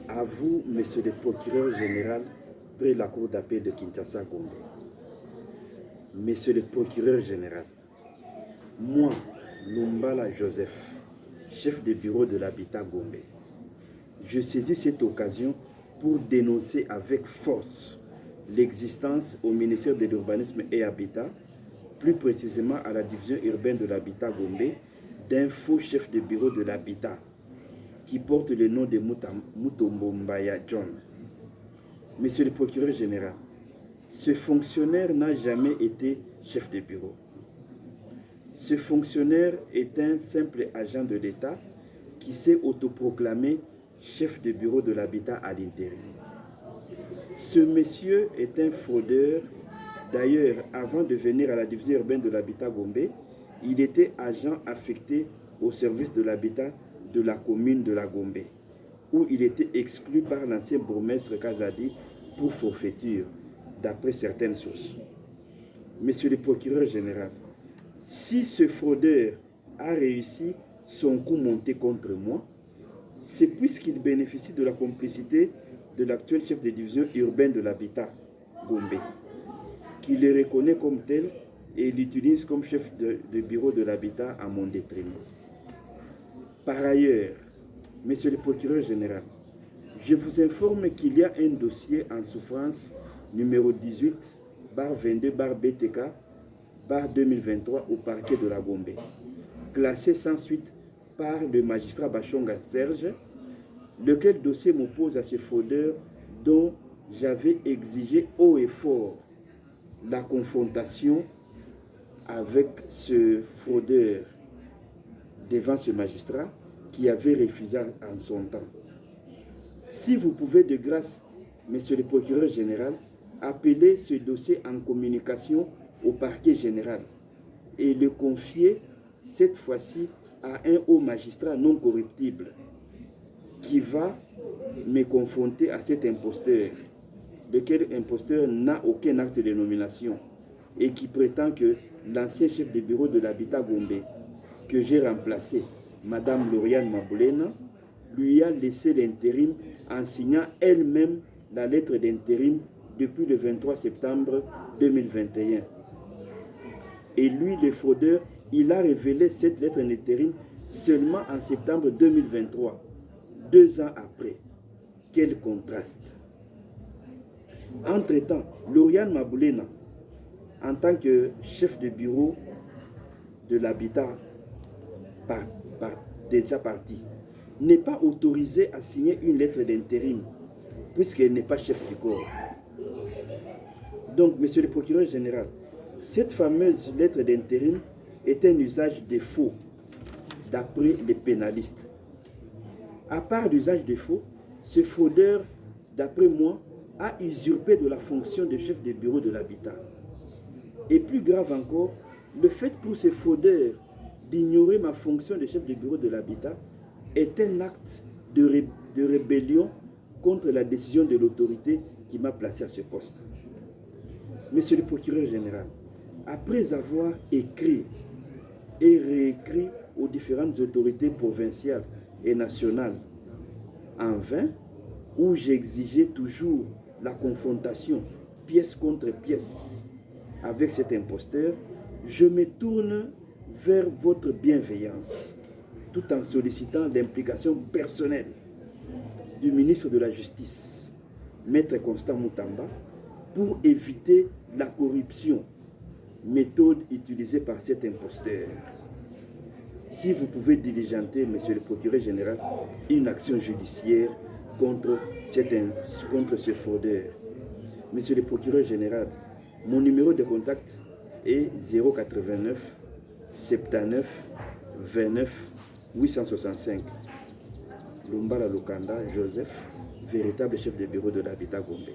À vous, monsieur le procureur général, près la cour d'appel de Kinshasa Gombe. Monsieur le procureur général, moi, Lumbala Joseph, chef de bureau de l'habitat Gombe, je saisis cette occasion pour dénoncer avec force l'existence au ministère de l'Urbanisme et Habitat, plus précisément à la division urbaine de l'habitat Gombe, d'un faux chef de bureau de l'habitat qui porte le nom de Mutombo Mbaya John. Monsieur le procureur général, ce fonctionnaire n'a jamais été chef de bureau. Ce fonctionnaire est un simple agent de l'État qui s'est autoproclamé chef de bureau de l'habitat à l'intérim. Ce monsieur est un fraudeur. D'ailleurs, avant de venir à la division urbaine de l'habitat Gombe, il était agent affecté au service de l'habitat de la commune de la Gombe, où il était exclu par l'ancien bourgmestre Kazadi pour forfaiture, d'après certaines sources. Monsieur le procureur général, si ce fraudeur a réussi son coup monté contre moi, c'est puisqu'il bénéficie de la complicité de l'actuel chef de division urbaine de l'habitat, Gombe, qui le reconnaît comme tel et l'utilise comme chef de bureau de l'habitat à mon détriment. Par ailleurs, monsieur le procureur général, je vous informe qu'il y a un dossier en souffrance numéro 18-22-BTK-2023 au parquet de la Gombe, classé sans suite par le magistrat Bachonga Serge, lequel dossier m'oppose à ce fraudeur dont j'avais exigé haut et fort la confrontation avec ce fraudeur devant ce magistrat qui avait refusé en son temps. Si vous pouvez de grâce, monsieur le procureur général, appeler ce dossier en communication au parquet général et le confier cette fois-ci à un haut magistrat non corruptible qui va me confronter à cet imposteur, lequel imposteur n'a aucun acte de nomination et qui prétend que l'ancien chef de bureau de l'habitat Gombe, que j'ai remplacé, Madame Lauriane Maboulena, lui a laissé l'intérim en signant elle-même la lettre d'intérim depuis le 23 septembre 2021. Et lui, le fraudeur, il a révélé cette lettre d'intérim seulement en septembre 2023, 2 ans après. Quel contraste! Entre-temps, Lauriane Maboulena, en tant que chef de bureau de l'habitat déjà parti, n'est pas autorisée à signer une lettre d'intérim puisqu'elle n'est pas chef du corps. Donc, monsieur le procureur général, cette fameuse lettre d'intérim est un usage de faux d'après les pénalistes. À part l'usage de faux, ce fraudeur, d'après moi, a usurpé de la fonction de chef de bureau de l'habitat. Et plus grave encore, le fait pour ce fraudeur d'ignorer ma fonction de chef de bureau de l'habitat est un acte de rébellion contre la décision de l'autorité qui m'a placé à ce poste. Monsieur le procureur général, après avoir écrit et réécrit aux différentes autorités provinciales et nationales en vain, où j'exigeais toujours la confrontation pièce contre pièce avec cet imposteur, je me tourne vers votre bienveillance, tout en sollicitant l'implication personnelle du ministre de la Justice, Maître Constant Moutamba, pour éviter la corruption, méthode utilisée par cet imposteur. Si vous pouvez diligenter, monsieur le procureur général, une action judiciaire contre ce fraudeur. Monsieur le procureur général, mon numéro de contact est 089 79 29 865. Lumbala Lukanda Joseph, véritable chef de bureau de l'habitat Gombe.